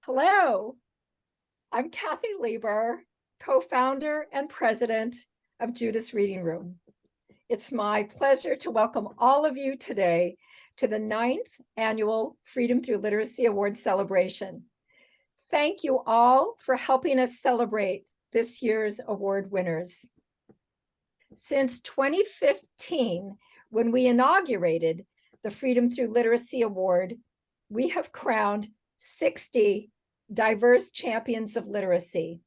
Hello, I'm Kathy Lieber, co-founder and president of Judith's Reading Room. It's my pleasure to welcome all of you today to the 9th annual Freedom Through Literacy Award celebration. Thank you all for helping us celebrate this year's award winners. Since 2015, when we inaugurated the Freedom Through Literacy Award, we have crowned 60 diverse champions of literacy.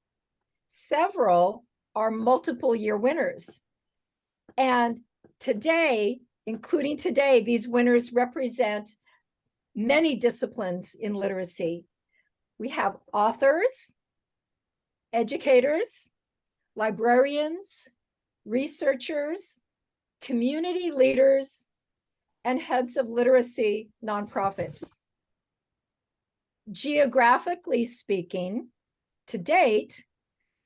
Several are multiple year winners. And today, including today, these winners represent many disciplines in literacy. We have authors, educators, librarians, researchers, community leaders, and heads of literacy nonprofits. Geographically speaking, to date,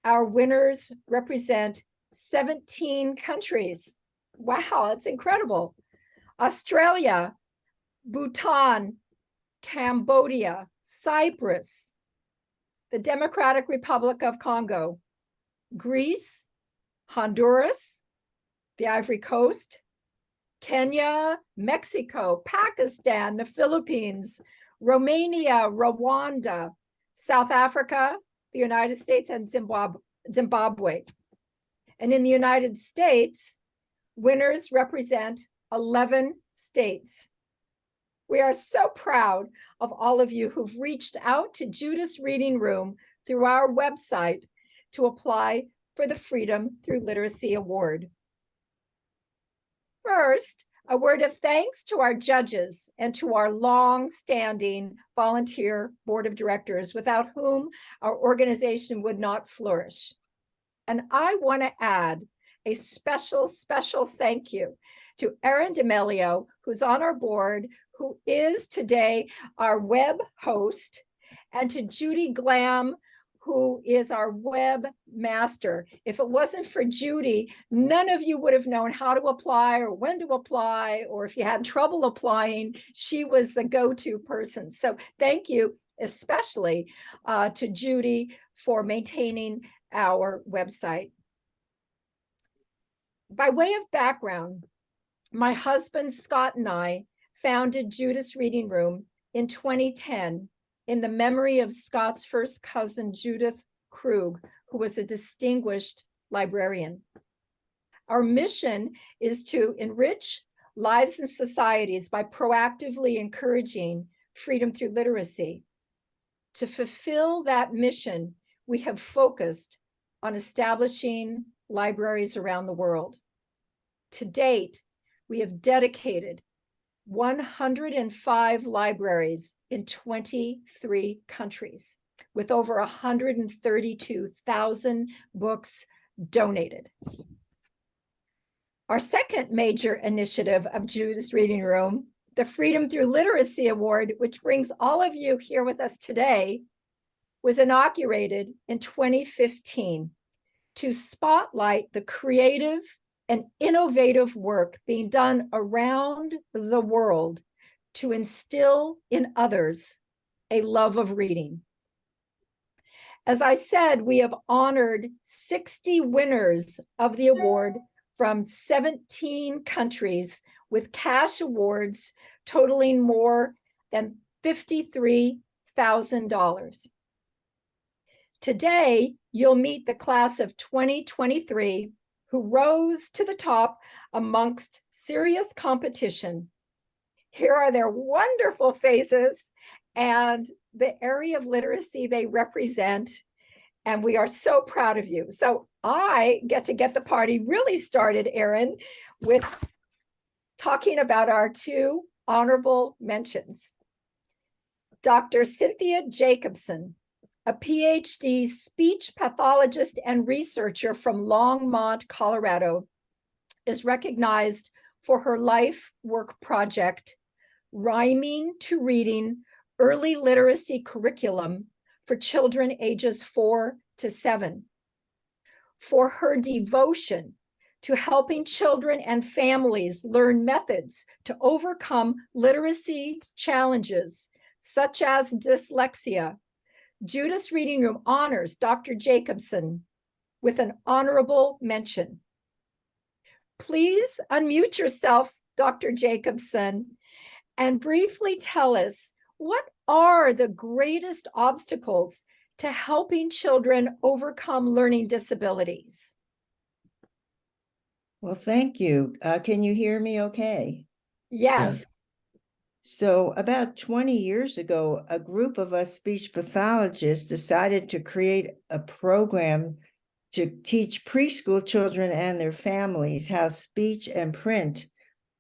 our winners represent 17 countries. Wow, that's incredible. Australia, Bhutan, Cambodia, Cyprus, the Democratic Republic of Congo, Greece, Honduras, the Ivory Coast, Kenya, Mexico, Pakistan, the Philippines, Romania, Rwanda, South Africa, the United States, and Zimbabwe. And in the United States, winners represent 11 states. We are so proud of all of you who've reached out to Judith's Reading Room through our website to apply for the Freedom Through Literacy Award. First, a word of thanks to our judges and to our long-standing volunteer board of directors, without whom our organization would not flourish. And I want to add a special thank you to Erin D'Amelio, who's on our board, who is today our web host, and to Judy Glam, who is our web master. If it wasn't for Judy, none of you would have known how to apply or when to apply, or if you had trouble applying, she was the go-to person. So thank you especially to Judy for maintaining our website. By way of background, my husband Scott and I founded Judith's Reading Room in 2010 in the memory of Scott's first cousin, Judith Krug, who was a distinguished librarian. Our mission is to enrich lives and societies by proactively encouraging freedom through literacy. To fulfill that mission, we have focused on establishing libraries around the world. To date, we have dedicated 105 libraries in 23 countries, with over 132,000 books donated. Our second major initiative of Judith's Reading Room, the Freedom Through Literacy Award, which brings all of you here with us today, was inaugurated in 2015 to spotlight the creative and innovative work being done around the world to instill in others a love of reading. As I said, we have honored 60 winners of the award from 17 countries with cash awards totaling more than $53,000. Today, you'll meet the class of 2023 who rose to the top amongst serious competition. Here are their wonderful faces and the area of literacy they represent, and we are so proud of you. So I get the party really started, Erin, with talking about our two honorable mentions. Dr. Cynthia Jacobson, a PhD speech pathologist and researcher from Longmont, Colorado, is recognized for her life work project, Rhyming to Reading Early Literacy Curriculum for Children ages 4 to 7. For her devotion to helping children and families learn methods to overcome literacy challenges, such as dyslexia, Judith's Reading Room honors Dr. Jacobson with an honorable mention. Please unmute yourself, Dr. Jacobson, and briefly tell us what are the greatest obstacles to helping children overcome learning disabilities? Well, thank you. Can you hear me okay? Yes. So about 20 years ago, a group of us speech pathologists decided to create a program to teach preschool children and their families how speech and print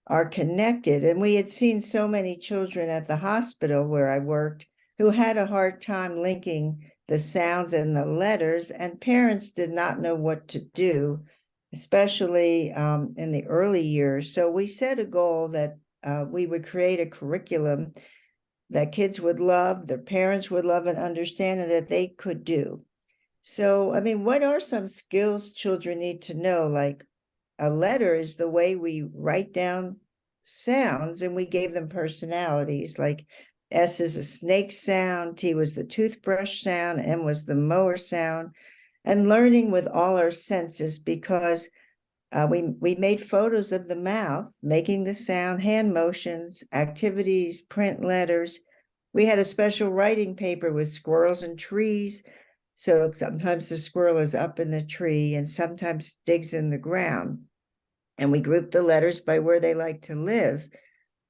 are connected. And we had seen so many children at the hospital where I worked who had a hard time linking the sounds and the letters, and parents did not know what to do, especially in the early years. So we set a goal that we would create a curriculum that kids would love, their parents would love and understand, and that they could do. So, I mean, what are some skills children need to know? Like a letter is the way we write down sounds, and we gave them personalities. Like S is a snake sound, T was the toothbrush sound, M was the mower sound, and learning with all our senses, because we made photos of the mouth, making the sound, hand motions, activities, print letters. We had a special writing paper with squirrels and trees. So sometimes the squirrel is up in the tree and sometimes digs in the ground. And we grouped the letters by where they like to live.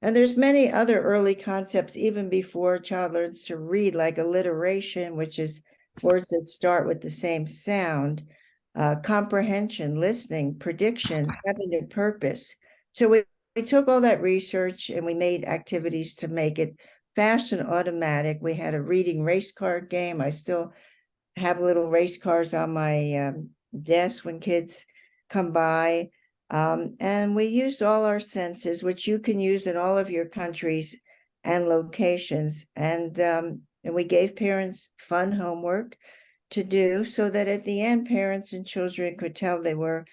And there's many other early concepts even before a child learns to read, like alliteration, which is words that start with the same sound, comprehension, listening, prediction, having a purpose. So we took all that research and we made activities to make it fast and automatic. We had a reading race card game. I still have little race cars on my desk when kids come by. And we used all our senses, which you can use in all of your countries and locations. And we gave parents fun homework to do so that at the end, parents and children could tell they were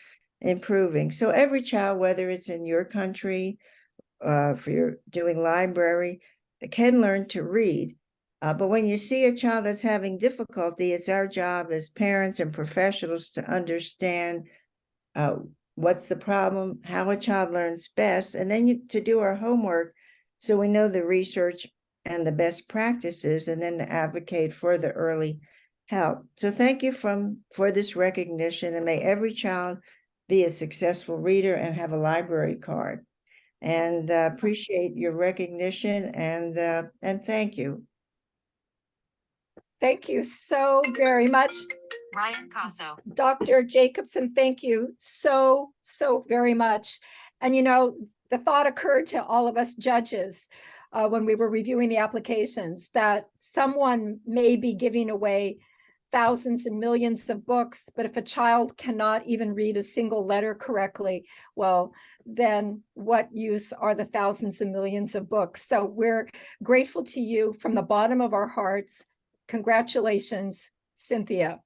improving. So every child, whether it's in your country, for your doing library, can learn to read. But when you see a child that's having difficulty, it's our job as parents and professionals to understand what's the problem, how a child learns best, and then to do our homework so we know the research and the best practices, and then to advocate for the early help. So thank you for this recognition, and may every child be a successful reader and have a library card. And appreciate your recognition, and thank you. Thank you so very much, Ryan Casso. Dr. Jacobson. Thank you so very much. And you know, the thought occurred to all of us judges when we were reviewing the applications that someone may be giving away thousands and millions of books, but if a child cannot even read a single letter correctly, well, then what use are the thousands and millions of books? So we're grateful to you from the bottom of our hearts. Congratulations, Cynthia.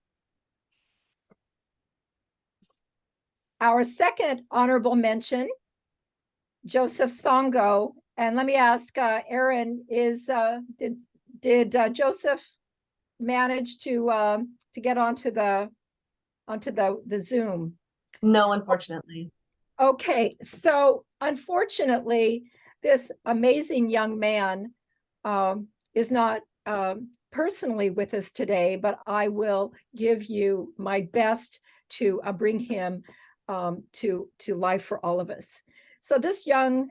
Our second honorable mention, Joseph Tsongo. And let me ask Erin, did Joseph manage to get onto the Zoom? No, unfortunately. Okay, so unfortunately, this amazing young man is not personally with us today, but I will give you my best to bring him to life for all of us. So this young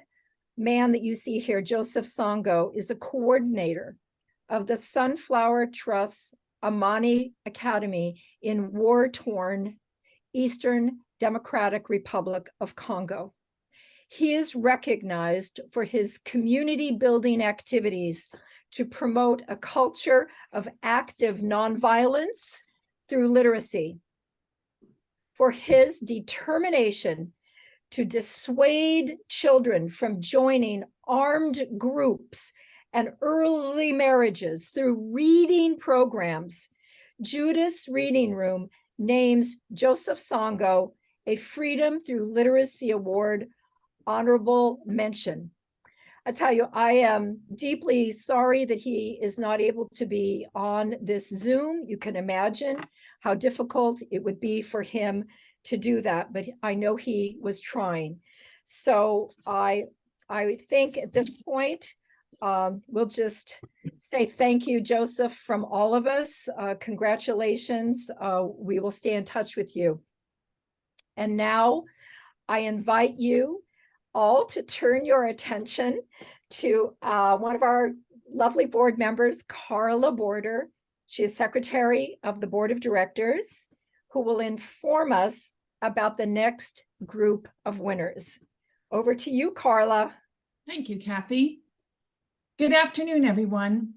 man that you see here, Joseph Tsongo, is the coordinator of the Sunflower Trust's Amani Academy in war-torn Eastern Democratic Republic of Congo. He is recognized for his community building activities to promote a culture of active nonviolence through literacy, for his determination to dissuade children from joining armed groups and early marriages through reading programs. Judith's Reading Room names Joseph Tsongo a Freedom Through Literacy Award honorable mention. I tell you, I am deeply sorry that he is not able to be on this Zoom. You can imagine how difficult it would be for him to do that, but I know he was trying. So I think at this point, we'll just say thank you, Joseph, from all of us. Congratulations. We will stay in touch with you. And now I invite you all to turn your attention to one of our lovely board members, Carla Border. She is Secretary of the Board of Directors, who will inform us about the next group of winners. Over to you, Carla. Thank you, Kathy. Good afternoon, everyone.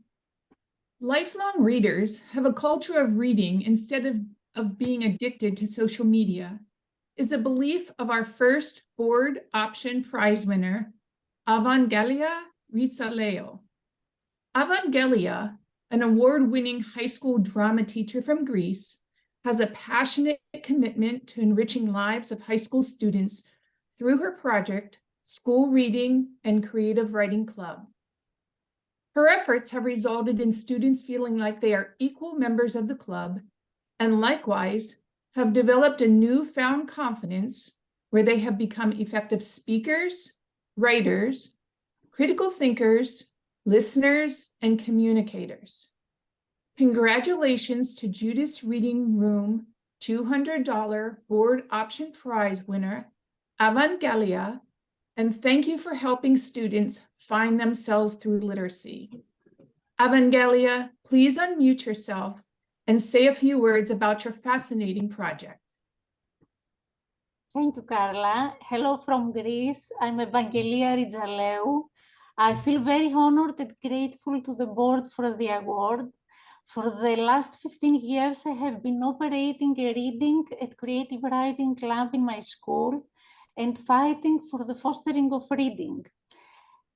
Lifelong readers have a culture of reading instead of being addicted to social media, is a belief of our first board option prize winner, Evangelia Rizaleo. Evangelia, an award-winning high school drama teacher from Greece, has a passionate commitment to enriching lives of high school students through her project, School Reading and Creative Writing Club. Her efforts have resulted in students feeling like they are equal members of the club, and likewise have developed a newfound confidence where they have become effective speakers, writers, critical thinkers, listeners, and communicators. Congratulations to Judith's Reading Room $200 board option prize winner, Evangelia, and thank you for helping students find themselves through literacy. Evangelia, please unmute yourself and say a few words about your fascinating project. Thank you, Carla. Hello from Greece. I'm Evangelia Rizaleu. I feel very honored and grateful to the board for the award. For the last 15 years, I have been operating a reading and creative writing club in my school and fighting for the fostering of reading.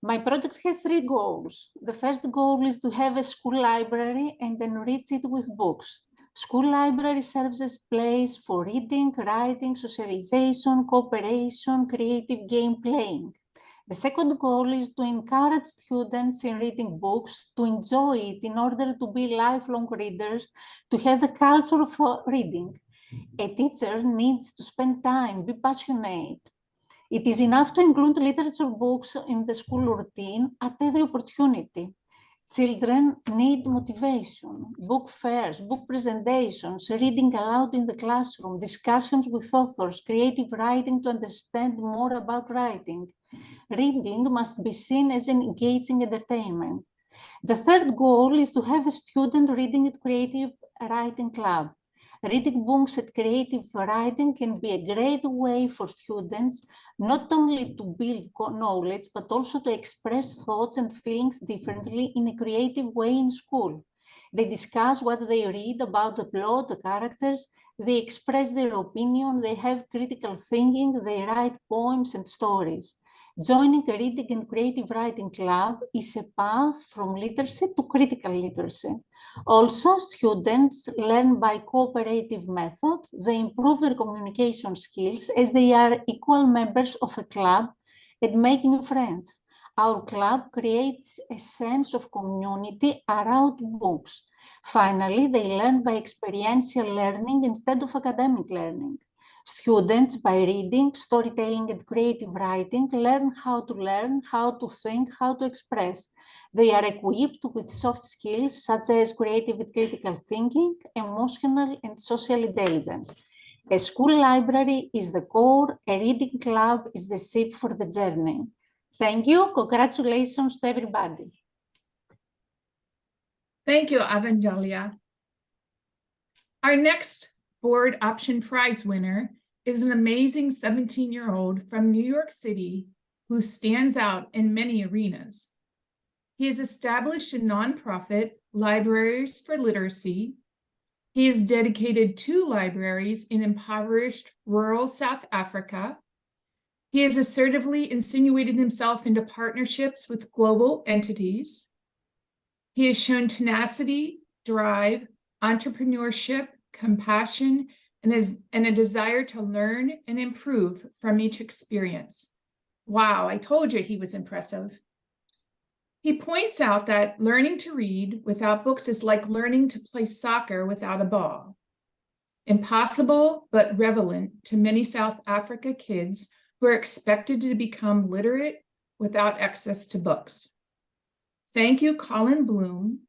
My project has 3 goals. The first goal is to have a school library and enrich it with books. School library serves as a place for reading, writing, socialization, cooperation, creative game playing. The second goal is to encourage students in reading books, to enjoy it in order to be lifelong readers, to have the culture of reading. A teacher needs to spend time, be passionate. It is enough to include literature books in the school routine at every opportunity. Children need motivation, book fairs, book presentations, reading aloud in the classroom, discussions with authors, creative writing to understand more about writing. Reading must be seen as an engaging entertainment. The third goal is to have a student reading at creative writing club. Reading books at creative writing can be a great way for students not only to build knowledge, but also to express thoughts and feelings differently in a creative way in school. They discuss what they read about the plot, the characters, they express their opinion, they have critical thinking, they write poems and stories. Joining a reading and creative writing club is a path from literacy to critical literacy. Also, students learn by cooperative method. They improve their communication skills as they are equal members of a club and make new friends. Our club creates a sense of community around books. Finally, they learn by experiential learning instead of academic learning. Students, by reading, storytelling, and creative writing, learn, how to think, how to express. They are equipped with soft skills such as creative and critical thinking, emotional and social intelligence. A school library is the core, a reading club is the ship for the journey. Thank you. Congratulations to everybody. Thank you, Evangelia. Our next board option prize winner is an amazing 17-year-old from New York City who stands out in many arenas. He has established a nonprofit, Libraries for Literacy. He has dedicated 2 libraries in impoverished rural South Africa. He has assertively insinuated himself into partnerships with global entities. He has shown tenacity, drive, entrepreneurship, compassion, and a desire to learn and improve from each experience. Wow, I told you he was impressive. He points out that learning to read without books is like learning to play soccer without a ball. Impossible, but relevant to many South Africa kids who are expected to become literate without access to books. Thank you, Colin Bloom,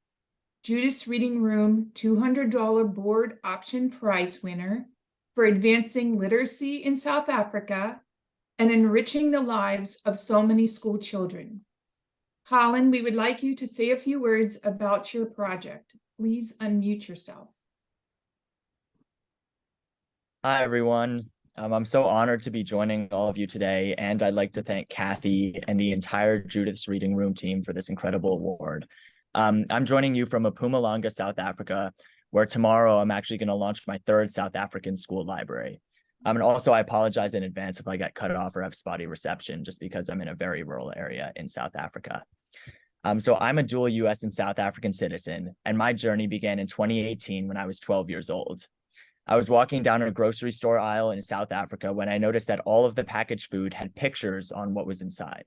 Judith's Reading Room $200 board option prize winner, for advancing literacy in South Africa and enriching the lives of so many school children. Colin, we would like you to say a few words about your project. Please unmute yourself. Hi, everyone. I'm so honored to be joining all of you today, and I'd like to thank Kathy and the entire Judith's Reading Room team for this incredible award. I'm joining you from Mpumalanga, South Africa, where tomorrow I'm actually going to launch my third South African school library. And also, I apologize in advance if I get cut off or have spotty reception, just because I'm in a very rural area in South Africa. So I'm a dual US and South African citizen, and my journey began in 2018 when I was 12 years old. I was walking down a grocery store aisle in South Africa when I noticed that all of the packaged food had pictures on what was inside.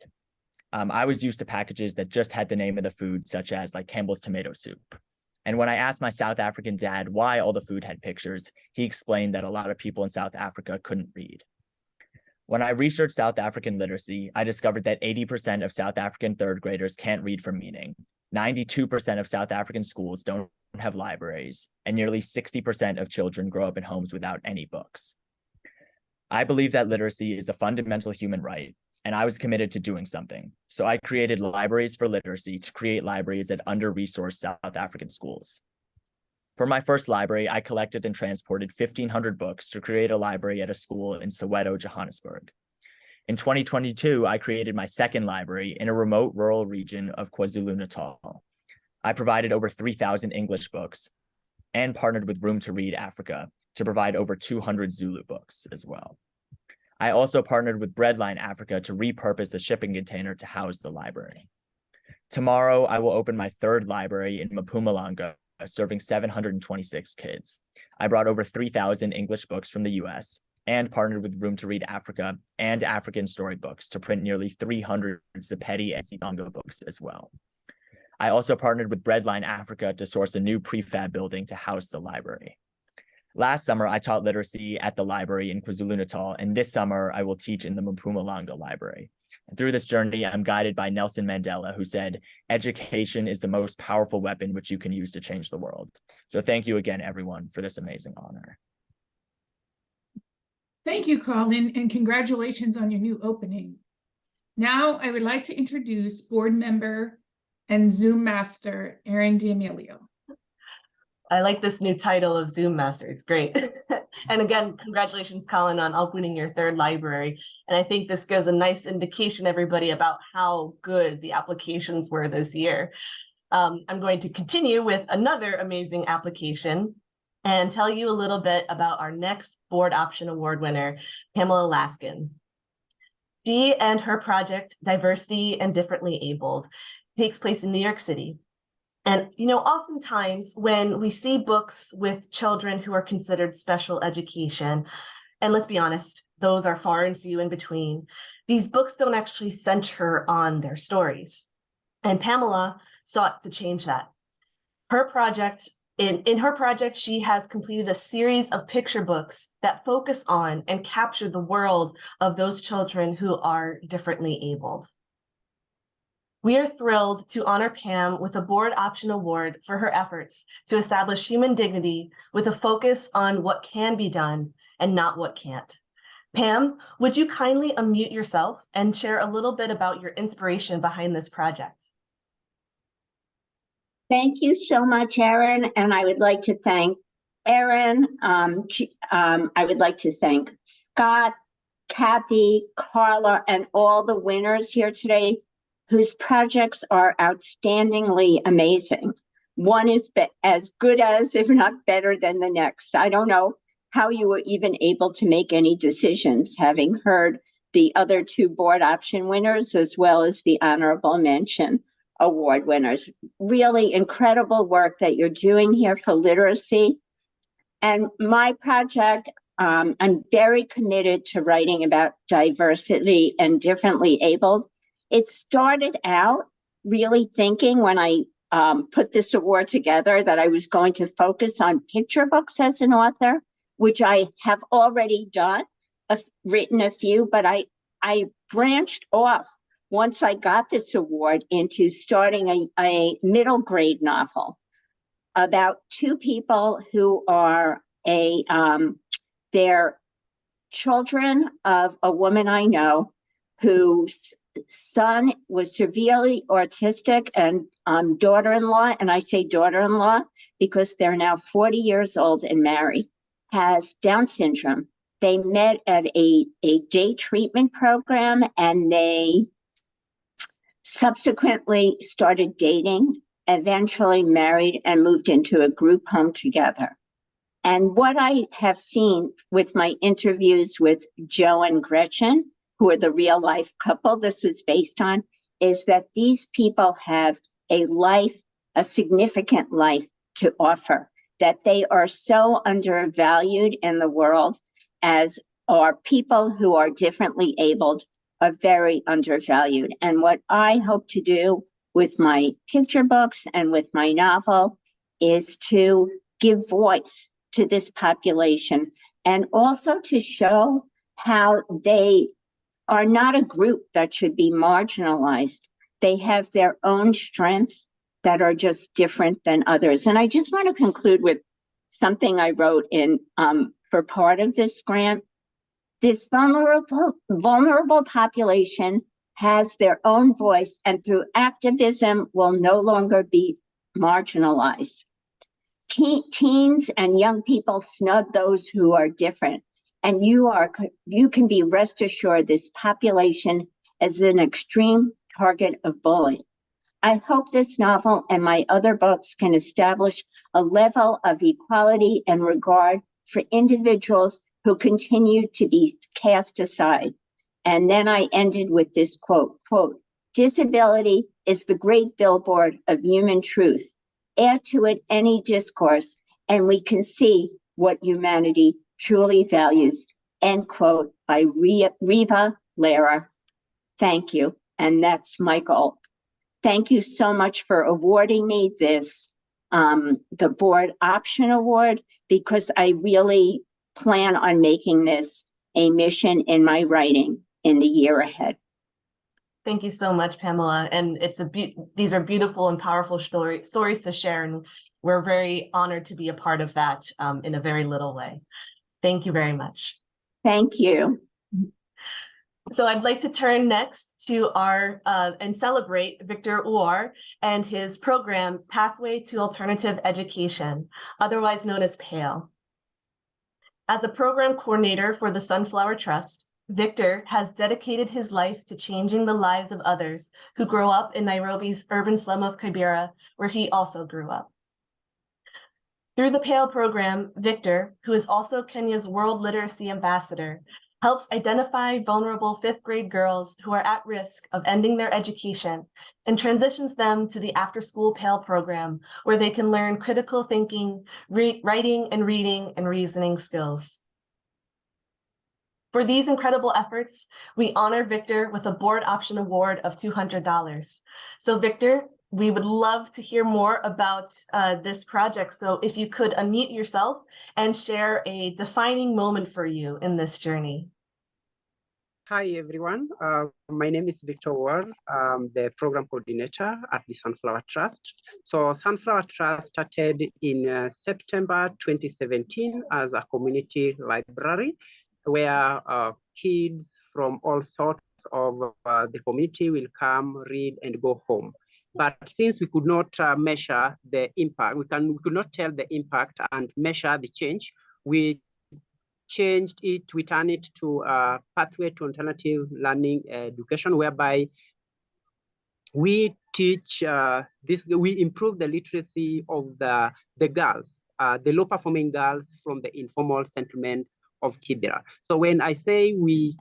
I was used to packages that just had the name of the food, such as like Campbell's tomato soup. And when I asked my South African dad why all the food had pictures, he explained that a lot of people in South Africa couldn't read. When I researched South African literacy, I discovered that 80% of South African third graders can't read for meaning. 92% of South African schools don't have libraries, and nearly 60% of children grow up in homes without any books. I believe that literacy is a fundamental human right, and I was committed to doing something. So I created Libraries for Literacy to create libraries at under-resourced South African schools. For my first library, I collected and transported 1,500 books to create a library at a school in Soweto, Johannesburg. In 2022, I created my second library in a remote rural region of KwaZulu-Natal. I provided over 3,000 English books and partnered with Room to Read Africa to provide over 200 Zulu books as well. I also partnered with Breadline Africa to repurpose a shipping container to house the library. Tomorrow, I will open my third library in Mpumalanga, serving 726 kids. I brought over 3,000 English books from the US and partnered with Room to Read Africa and African Storybooks to print nearly 300 Tsepedi and Tsongo books as well. I also partnered with Breadline Africa to source a new prefab building to house the library. Last summer, I taught literacy at the library in KwaZulu-Natal, and this summer, I will teach in the Mpumalanga library. And through this journey, I'm guided by Nelson Mandela, who said, "Education is the most powerful weapon which you can use to change the world." So thank you again, everyone, for this amazing honor. Thank you, Colin, and congratulations on your new opening. Now, I would like to introduce board member and Zoom master, Erin D'Amelio. I like this new title of Zoom Master. It's great. And again, congratulations, Colin, on opening your third library. And I think this gives a nice indication, everybody, about how good the applications were this year. I'm going to continue with another amazing application and tell you a little bit about our next Board Option Award winner, Pamela Laskin. She and her project, Diversity and Differently Abled, takes place in New York City. And, you know, oftentimes when we see books with children who are considered special education, and let's be honest, those are far and few in between, these books don't actually center on their stories. And Pamela sought to change that. Her project, in her project, she has completed a series of picture books that focus on and capture the world of those children who are differently abled. We are thrilled to honor Pam with a Board Option Award for her efforts to establish human dignity with a focus on what can be done and not what can't. Pam, would you kindly unmute yourself and share a little bit about your inspiration behind this project? Thank you so much, Erin. And I would like to thank Erin. I would like to thank Scott, Kathy, Carla, and all the winners here today, whose projects are outstandingly amazing. One is as good as, if not better than the next. I don't know how you were even able to make any decisions, having heard the other two board option winners, as well as the honorable mention award winners. Really incredible work that you're doing here for literacy. And my project, I'm very committed to writing about diversity and differently abled. It started out really thinking when I put this award together that I was going to focus on picture books as an author, which I have already done, written a few, but I branched off once I got this award into starting a middle grade novel about two people who are they're children of a woman I know whose son was severely autistic, and daughter-in-law, and I say daughter-in-law because they're now 40 years old and married, has Down syndrome. They met at a day treatment program, and they subsequently started dating, eventually married, and moved into a group home together. And what I have seen with my interviews with Joe and Gretchen, who are the real life couple this was based on, is that these people have a significant life to offer, that they are so undervalued in the world, as are people who are differently abled are very undervalued. And what I hope to do with my picture books and with my novel is to give voice to this population, and also to show how they are not a group that should be marginalized. They have their own strengths that are just different than others. And I just want to conclude with something I wrote in for part of this grant. This vulnerable population has their own voice, and through activism will no longer be marginalized. Teens and young people snub those who are different, and you can be rest assured this population is an extreme target of bullying. I hope this novel and my other books can establish a level of equality and regard for individuals who continue to be cast aside. And then I ended with this quote, "Disability is the great billboard of human truth. Add to it any discourse, and we can see what humanity truly values." End quote, by Riva Lara. Thank you. And that's my goal. Thank you so much for awarding me this, the Board Option Award, because I really plan on making this a mission in my writing in the year ahead. Thank you so much, Pamela. And these are beautiful and powerful stories to share, and we're very honored to be a part of that in a very little way. Thank you very much. Thank you. So I'd like to turn next to and celebrate Victor Owuor and his program, Pathway to Alternative Education, otherwise known as PAIL. As a program coordinator for the Sunflower Trust, Victor has dedicated his life to changing the lives of others who grow up in Nairobi's urban slum of Kibera, where he also grew up. Through the PAIL program, Victor, who is also Kenya's World Literacy Ambassador, helps identify vulnerable fifth grade girls who are at risk of ending their education and transitions them to the after-school PAIL program, where they can learn critical thinking, writing and reading and reasoning skills. For these incredible efforts, we honor Victor with a Board Option Award of $200. So Victor, we would love to hear more about this project. So if you could unmute yourself and share a defining moment for you in this journey. Hi, everyone. My name is Victor Owuor. I'm the program coordinator at the Sunflower Trust. So Sunflower Trust started in September 2017 as a community library where kids from all sorts of the community will come, read, and go home. But since we could not measure the impact, we could not tell the impact and measure the change, we changed it, we turned it to a pathway to alternative learning education, whereby we teach we improve the literacy of the girls, the low performing girls from the informal settlements of Kibera. So when I say we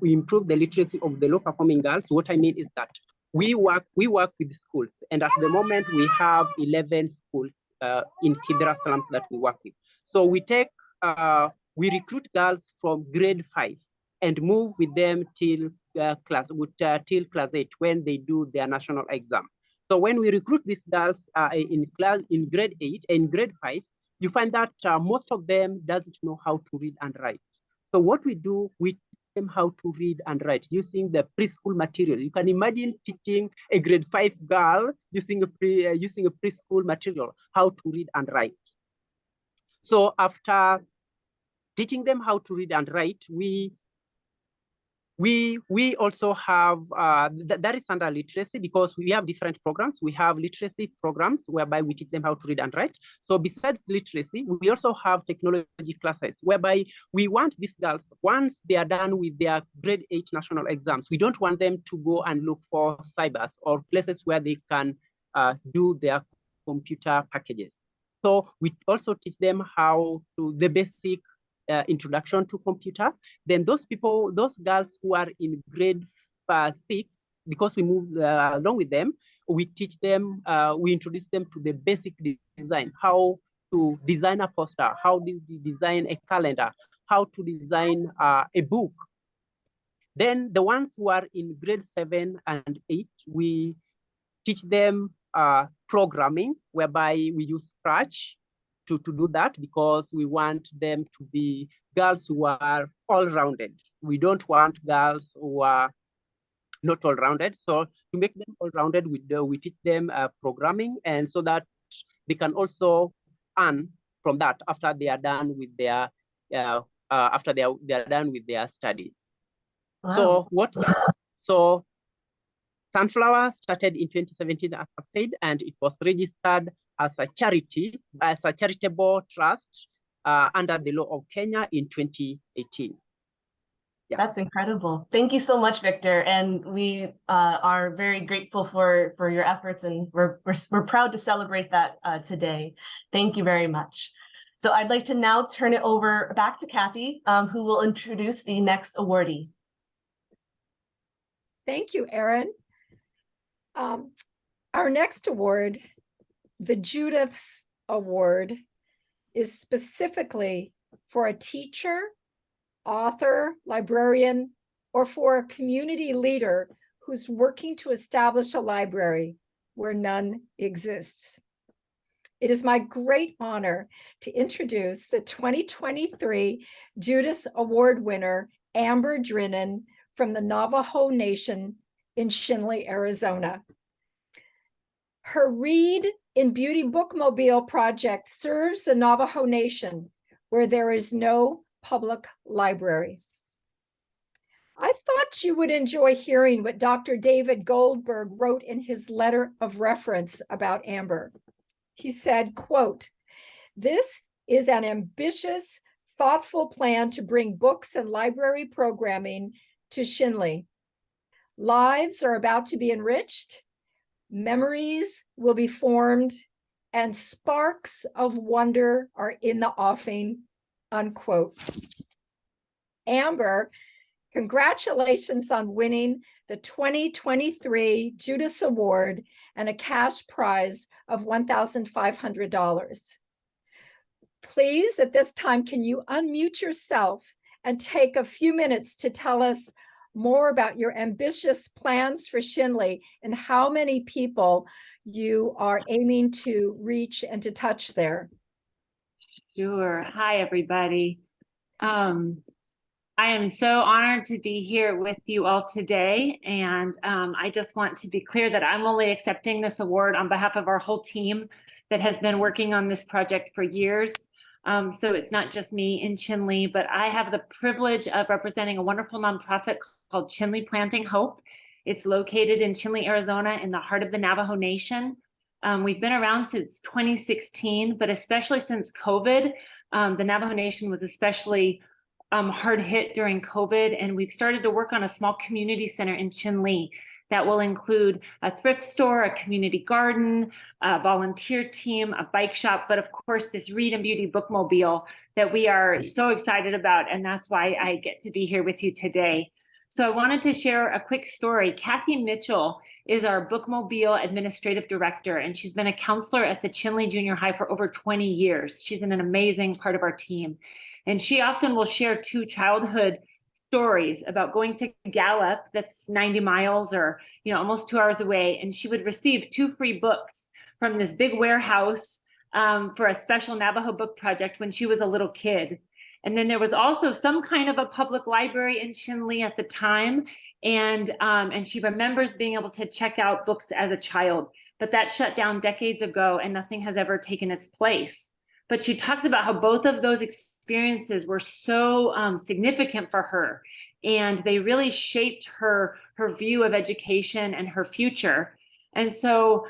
improve the literacy of the low performing girls, what I mean is that we work with schools, and at the moment we have 11 schools in Kibera slums that we work with. So we take we recruit girls from grade 5 and move with them till class, till class 8 when they do their national exam. So when we recruit these girls in grade 8 and grade 5, you find that most of them doesn't know how to read and write. So what we do, we teach them how to read and write using the preschool material. You can imagine teaching a grade 5 girl using a preschool material how to read and write. So after teaching them how to read and write, we also have that is under literacy, because we have different programs. We have literacy programs whereby we teach them how to read and write. So besides literacy, we also have technology classes whereby we want these girls, once they are done with their grade 8 national exams, we don't want them to go and look for cybers or places where they can do their computer packages. So we also teach them how to the basic introduction to computer. Then those girls who are in grade 6, because we move along with them, we teach them, we introduce them to the basic design, how to design a poster, how to design a calendar, how to design a book. Then the ones who are in grade 7 and 8, we teach them programming, whereby we use Scratch to do that, because we want them to be girls who are all-rounded. We don't want girls who are not all-rounded. So to make them all-rounded, we teach them programming, and so that they can also earn from that after they are done with their done with their studies. Wow. So Sunflower started in 2017, as I've said, and it was registered as a charity, as a charitable trust under the law of Kenya in 2018. Yeah. That's incredible. Thank you so much, Victor. And we are very grateful for your efforts, and we're proud to celebrate that today. Thank you very much. So I'd like to now turn it over back to Kathy, who will introduce the next awardee. Thank you, Erin. Our next award, the Judith Award, is specifically for a teacher, author, librarian, or for a community leader who's working to establish a library where none exists. It is my great honor to introduce the 2023 Judith Award winner, Amber Drinnen, from the Navajo Nation in Shinley, Arizona. Her R.E.A.D in Beauty Bookmobile project serves the Navajo Nation, where there is no public library. I thought you would enjoy hearing what Dr. David Goldberg wrote in his letter of reference about Amber. He said, quote, "This is an ambitious, thoughtful plan to bring books and library programming to Shinley. Lives are about to be enriched, memories will be formed, and sparks of wonder are in the offing," unquote. Amber, congratulations on winning the 2023 Judith Award and a cash prize of $1,500. Please, at this time, can you unmute yourself and take a few minutes to tell us more about your ambitious plans for Shinley and how many people you are aiming to reach and to touch there? Sure. Hi, everybody. I am so honored to be here with you all today. And I just want to be clear that I'm only accepting this award on behalf of our whole team that has been working on this project for years. So it's not just me in Shinley, but I have the privilege of representing a wonderful nonprofit called Shinley Planting Hope. It's located in Shinley, Arizona, in the heart of the Navajo Nation. We've been around since 2016, but especially since COVID, the Navajo Nation was especially hard hit during COVID, and we've started to work on a small community center in Shinley that will include a thrift store, a community garden, a volunteer team, a bike shop, but of course this R.E.A.D and Beauty Bookmobile that we are so excited about, and that's why I get to be here with you today. So I wanted to share a quick story. Kathy Mitchell is our Bookmobile Administrative Director, and she's been a counselor at the Shinley Junior High for over 20 years. She's an amazing part of our team. And she often will share two childhood stories about going to Gallup, that's 90 miles or, you know, almost 2 hours away. And she would receive 2 free books from this big warehouse for a special Navajo book project when she was a little kid. And then there was also some kind of a public library in Chinle at the time. And she remembers being able to check out books as a child, but that shut down decades ago and nothing has ever taken its place. But she talks about how both of those experiences were so significant for her, and they really shaped her view of education and her future. And so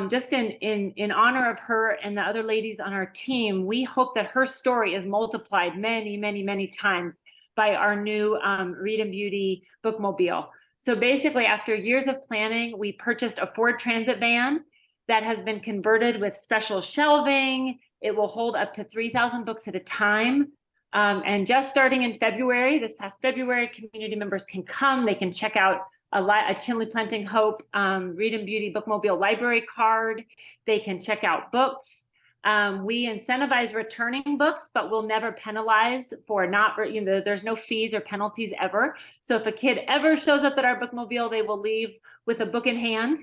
just in honor of her and the other ladies on our team, we hope that her story is multiplied many, many, many times by our new Read and Beauty bookmobile. So basically, after years of planning, we purchased a Ford Transit van that has been converted with special shelving. It will hold up to 3,000 books at a time. And just starting in February, this past February, community members can come. They can check out a Chinle Planting Hope Read and Beauty bookmobile library card. They can check out books. We incentivize returning books, but we'll never penalize for not, you know, there's no fees or penalties ever. So if a kid ever shows up at our bookmobile, they will leave with a book in hand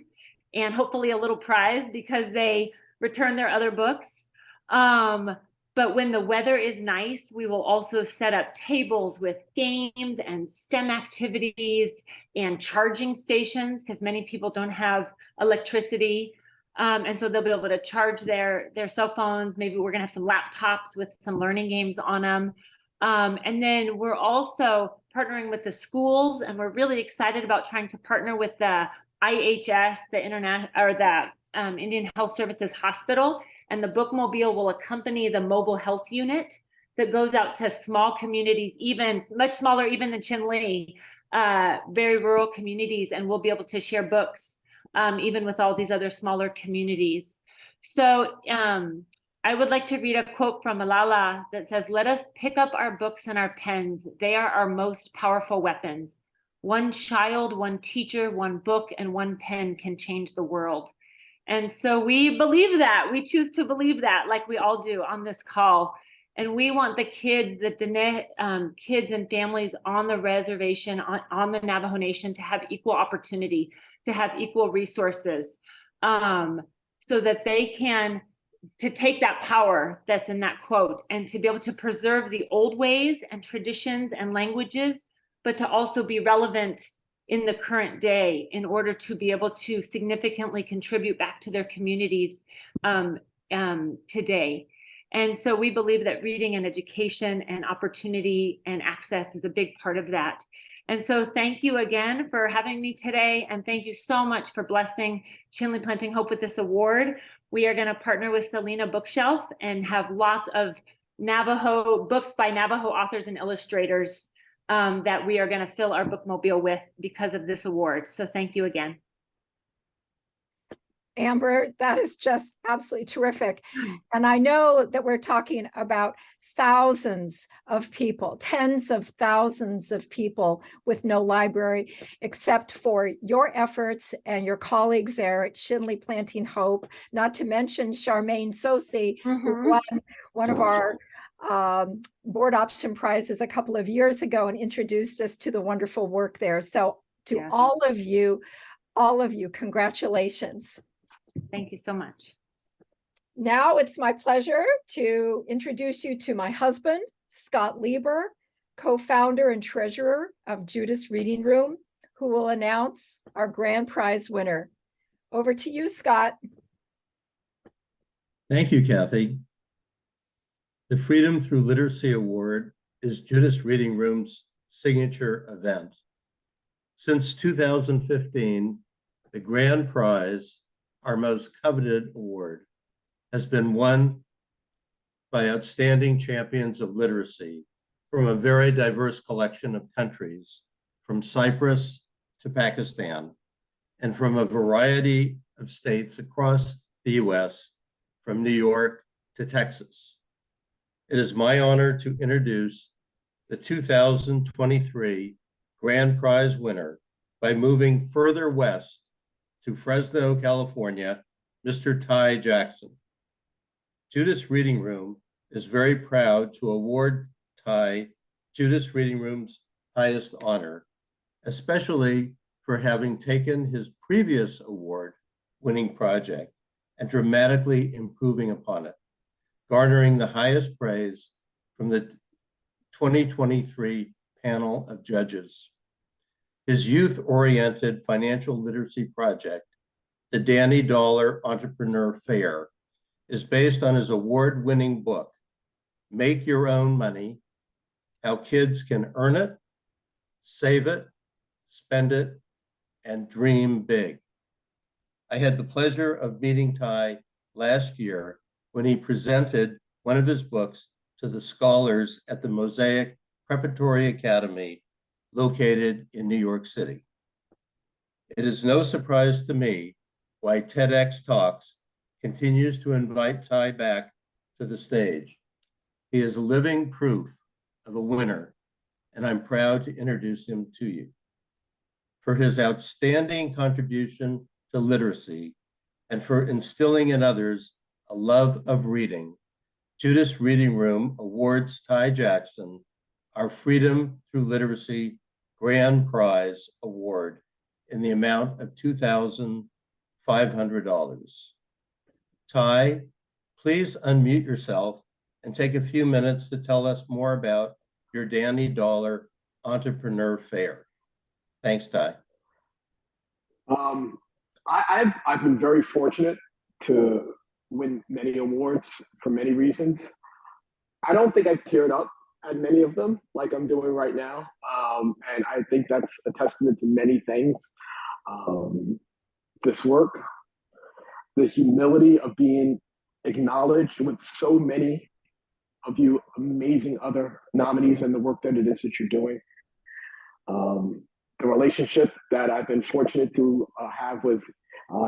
and hopefully a little prize because they return their other books. But when the weather is nice, we will also set up tables with games and STEM activities and charging stations because many people don't have electricity. And so they'll be able to charge their cell phones. Maybe we're gonna have some laptops with some learning games on them. And then we're also partnering with the schools, and we're really excited about trying to partner with the IHS, the Indian Health Services Hospital, and the bookmobile will accompany the mobile health unit that goes out to small communities, even much smaller even than Chinle, very rural communities, and we'll be able to share books even with all these other smaller communities. So I would like to read a quote from Malala that says, "Let us pick up our books and our pens. They are our most powerful weapons. One child, one teacher, one book, and one pen can change the world." And so we believe that. We choose to believe that, like we all do on this call. And we want the kids, the Diné kids and families on the reservation, on the Navajo Nation, to have equal opportunity, to have equal resources, so that they can, to take that power that's in that quote and to be able to preserve the old ways and traditions and languages, but to also be relevant in the current day in order to be able to significantly contribute back to their communities today. And so we believe that reading and education and opportunity and access is a big part of that. And so thank you again for having me today. And thank you so much for blessing Chinle Planting Hope with this award. We are going to partner with Selena Bookshelf and have lots of Navajo books by Navajo authors and illustrators that we are going to fill our bookmobile with because of this award. So thank you again. Amber, that is just absolutely terrific. And I know that we're talking about thousands of people, tens of thousands of people with no library, except for your efforts and your colleagues there at Chinle Planting Hope, not to mention Charmaine Sosi, who won one of our board option prizes a couple of years ago and introduced us to the wonderful work there. So to all of you, congratulations. Thank you so much. Now it's my pleasure to introduce you to my husband, Scott Lieber, co-founder and treasurer of Judith's Reading Room, who will announce our grand prize winner. Over to you, Scott. Thank you, Kathy. The Freedom Through Literacy Award is Judith's Reading Room's signature event. Since 2015, the grand prize, our most coveted award, has been won by outstanding champions of literacy from a very diverse collection of countries, from Cyprus to Pakistan, and from a variety of states across the US, from New York to Texas. It is my honor to introduce the 2023 Grand Prize winner by moving further west to Fresno, California, Mr. Ty Jackson. Judith's Reading Room is very proud to award Ty Judith's Reading Room's highest honor, especially for having taken his previous award-winning project and dramatically improving upon it, garnering the highest praise from the 2023 panel of judges. His youth-oriented financial literacy project, the Danny Dollar Entrepreneur Fair, is based on his award-winning book, Make Your Own Money: How Kids Can Earn It, Save It, Spend It, and Dream Big. I had the pleasure of meeting Ty last year when he presented one of his books to the scholars at the Mosaic Preparatory Academy located in New York City. It is no surprise to me why TEDx Talks continues to invite Ty back to the stage. He is living proof of a winner, and I'm proud to introduce him to you. For his outstanding contribution to literacy and for instilling in others a love of reading, Judith's Reading Room awards Ty Jackson our Freedom Through Literacy Grand Prize Award in the amount of $2,500. Ty, please unmute yourself and take a few minutes to tell us more about your Danny Dollar Entrepreneur Fair. Thanks, Ty. I've been very fortunate to win many awards for many reasons. I don't think I've geared up at many of them like I'm doing right now. And I think that's a testament to many things. This work, the humility of being acknowledged with so many of you amazing other nominees and the work that it is that you're doing. The relationship that I've been fortunate to have with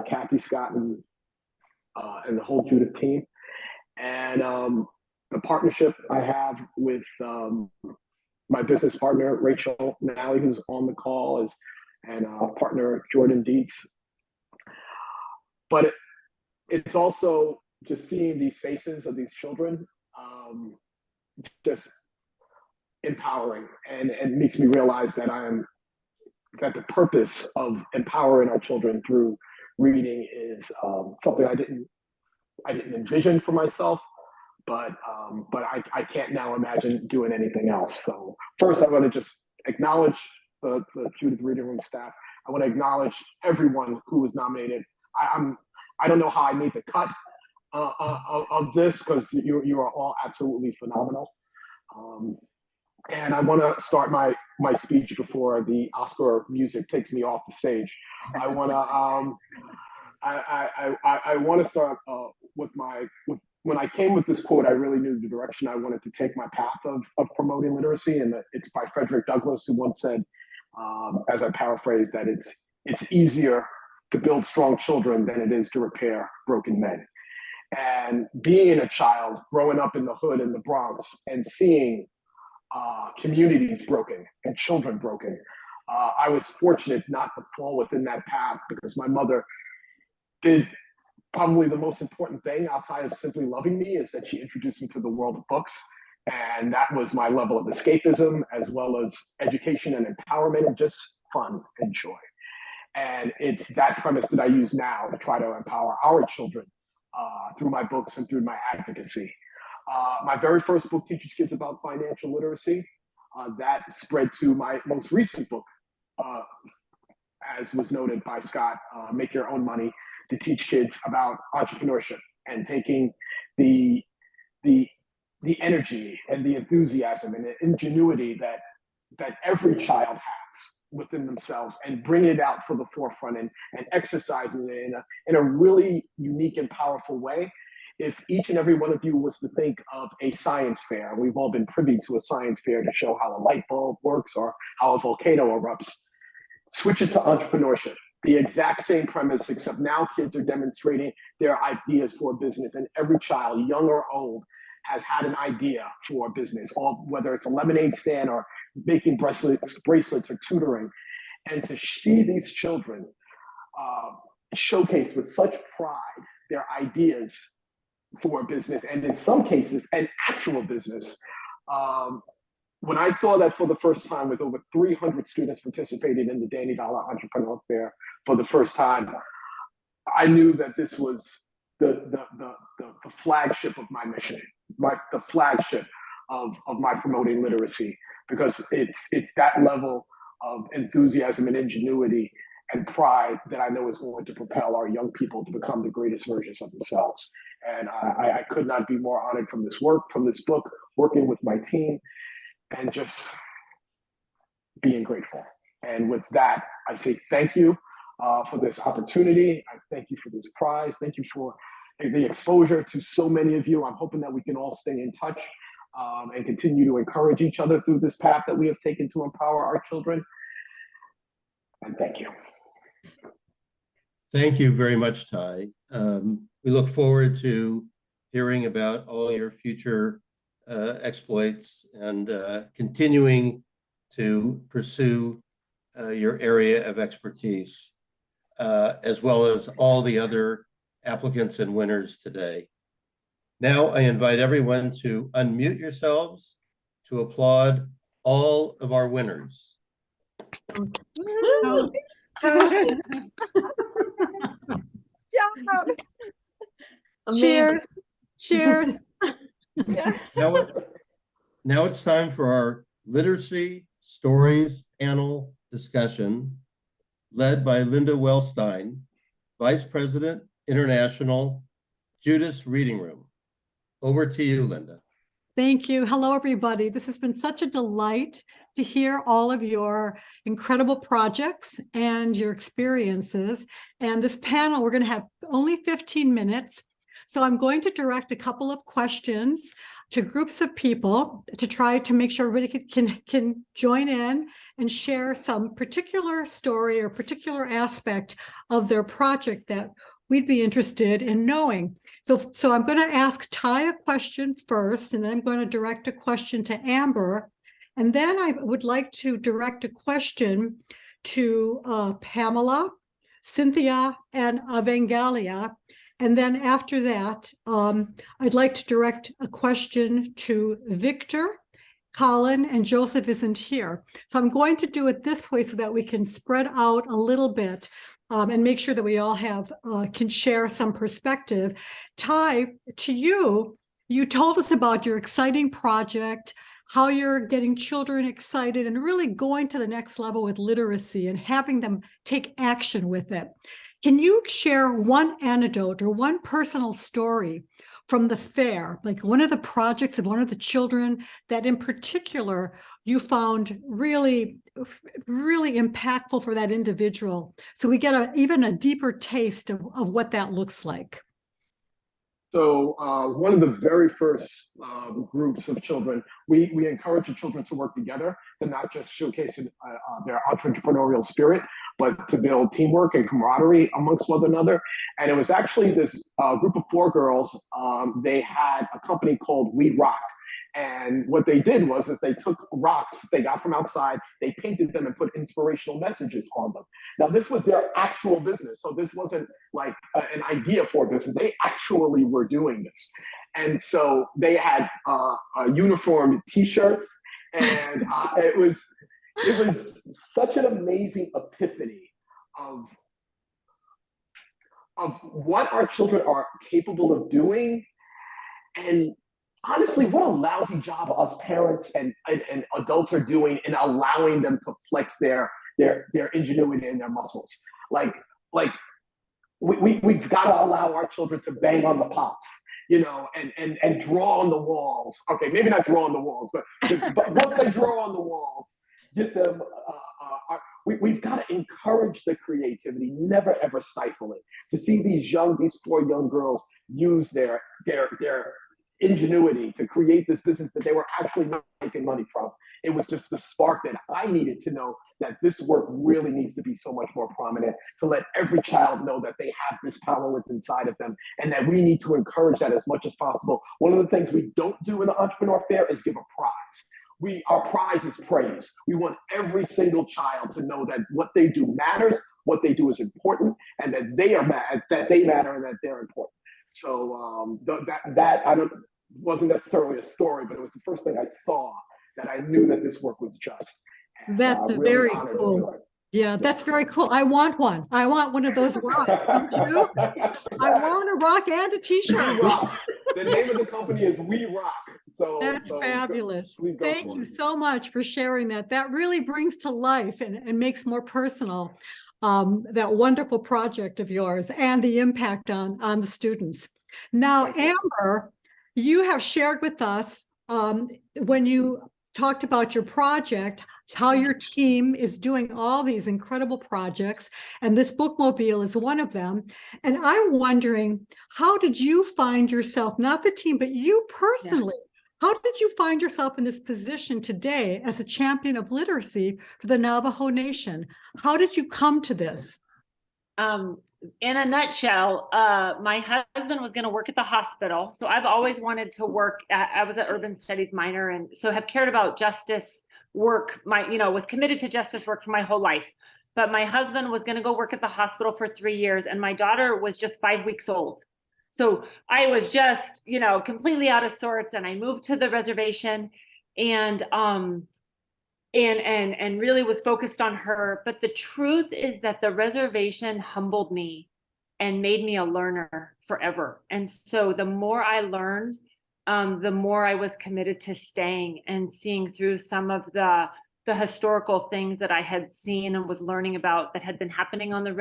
Kathy, Scott, and the whole Judith team. And the partnership I have with my business partner, Rachel Nally, who's on the call, and partner Jordan Dietz. But it's also just seeing these faces of these children just empowering, and it makes me realize that that the purpose of empowering our children through reading is something I didn't envision for myself, but I can't now imagine doing anything else. So first, I want to just acknowledge the Judith Reading Room staff. I want to acknowledge everyone who was nominated. I don't know how I made the cut of this, because you are all absolutely phenomenal. And I want to start my speech before the Oscar music takes me off the stage. I want to start with when I came with this quote, I really knew the direction I wanted to take my path of promoting literacy, and it's by Frederick Douglass, who once said, as I paraphrase, that it's easier to build strong children than it is to repair broken men. And being a child, growing up in the hood in the Bronx, and seeing communities broken and children broken, I was fortunate not to fall within that path, because my mother did probably the most important thing outside of simply loving me, is that she introduced me to the world of books. And that was my level of escapism, as well as education and empowerment, and just fun and joy. And it's that premise that I use now to try to empower our children through my books and through my advocacy. My very first book teaches kids about financial literacy. That spread to my most recent book, as was noted by Scott, Make Your Own Money, to teach kids about entrepreneurship and taking the energy and the enthusiasm and the ingenuity that every child has within themselves, and bring it out for the forefront and exercising it in a really unique and powerful way. If each and every one of you was to think of a science fair, we've all been privy to a science fair to show how a light bulb works or how a volcano erupts. Switch it to entrepreneurship. The exact same premise, except now kids are demonstrating their ideas for business, and every child, young or old, has had an idea for a business, whether it's a lemonade stand or making bracelets or tutoring. And to see these children showcase with such pride their ideas for a business, and in some cases, an actual business, when I saw that for the first time, with over 300 students participating in the Danny Dollar Entrepreneur Fair for the first time, I knew that this was the flagship of my mission, the flagship of my promoting literacy, because it's that level of enthusiasm and ingenuity and pride that I know is going to propel our young people to become the greatest versions of themselves. And I could not be more honored from this work, from this book, working with my team, and just being grateful. And with that, I say thank you for this opportunity. I thank you for this prize. Thank you for the exposure to so many of you. I'm hoping that we can all stay in touch and continue to encourage each other through this path that we have taken to empower our children. And thank you. Thank you very much, Ty. We look forward to hearing about all your future exploits and continuing to pursue your area of expertise, as well as all the other applicants and winners today. Now I invite everyone to unmute yourselves to applaud all of our winners. Cheers. Cheers. Now it's time for our literacy stories panel discussion, led by Linda Wellstein, Vice President, International, Judith's Reading Room. Over to you, Linda. Thank you. Hello, everybody. This has been such a delight to hear all of your incredible projects and your experiences. And this panel, we're going to have only 15 minutes. So I'm going to direct a couple of questions to groups of people to try to make sure everybody can join in and share some particular story or particular aspect of their project that we'd be interested in knowing. So I'm going to ask Ty a question first, and then I'm going to direct a question to Amber. And then I would like to direct a question to Pamela, Cynthia, and Evangelia. And then after that, I'd like to direct a question to Victor. Colin and Joseph isn't here. So I'm going to do it this way so that we can spread out a little bit and make sure that we all have can share some perspective. Ty, to you, you told us about your exciting project, how you're getting children excited and really going to the next level with literacy and having them take action with it. Can you share one anecdote or one personal story from the fair, like one of the projects of one of the children that in particular you found really, really impactful for that individual? So we get even a deeper taste of what that looks like. So one of the very first groups of children, we encourage the children to work together, to not just showcase their entrepreneurial spirit, but to build teamwork and camaraderie amongst one another. And it was actually this group of 4 girls. They had a company called R.E.A.D. And what they did was they took rocks they got from outside, they painted them and put inspirational messages on them. Now, this was their actual business. So this wasn't like an idea for business. They actually were doing this. And so they had uniform t-shirts, and it was such an amazing epiphany of what our children are capable of doing. And honestly, what a lousy job us parents and adults are doing in allowing them to flex their ingenuity and their muscles. Like we've got to allow our children to bang on the pots, you know, and draw on the walls. Okay, maybe not draw on the walls, but once they draw on the walls, get them. We've got to encourage the creativity, never ever stifle it. To see these 4 young girls use their ingenuity to create this business that they were actually making money from. It was just the spark that I needed to know that this work really needs to be so much more prominent, to let every child know that they have this power within inside of them, and that we need to encourage that as much as possible. One of the things we don't do in the Entrepreneur Fair is give a prize. Our prize is praise. We want every single child to know that what they do matters, what they do is important, and that they matter and that they're important. So that wasn't necessarily a story, but it was the first thing I saw that I knew that this work was just. And, That's really very honored to do cool. it. Yeah, that's very cool. I want one. I want one of those rocks, don't you? I want a rock and a We t-shirt. rock. The name of the company is We Rock. So That's fabulous. please go Thank for you it. so much for sharing that. That really brings to life and makes more personal that wonderful project of yours and the impact on the students. Now, Amber, you have shared with us when you talked about your project, how your team is doing all these incredible projects, and this bookmobile is one of them. And I'm wondering, how did you find yourself, not the team, but you personally, how did you find yourself in this position today as a champion of literacy for the Navajo Nation? How did you come to this? In a nutshell, my husband was going to work at the hospital. So I've always wanted to work. I was an urban studies minor, and so have cared about justice work. Was committed to justice work for my whole life. But my husband was going to go work at the hospital for 3 years, and my daughter was just 5 weeks old. So I was just, completely out of sorts, and I moved to the reservation, and really was focused on her. But the truth is that the reservation humbled me and made me a learner forever. And so the more I learned, the more I was committed to staying and seeing through some of the historical things that I had seen and was learning about that had been happening on the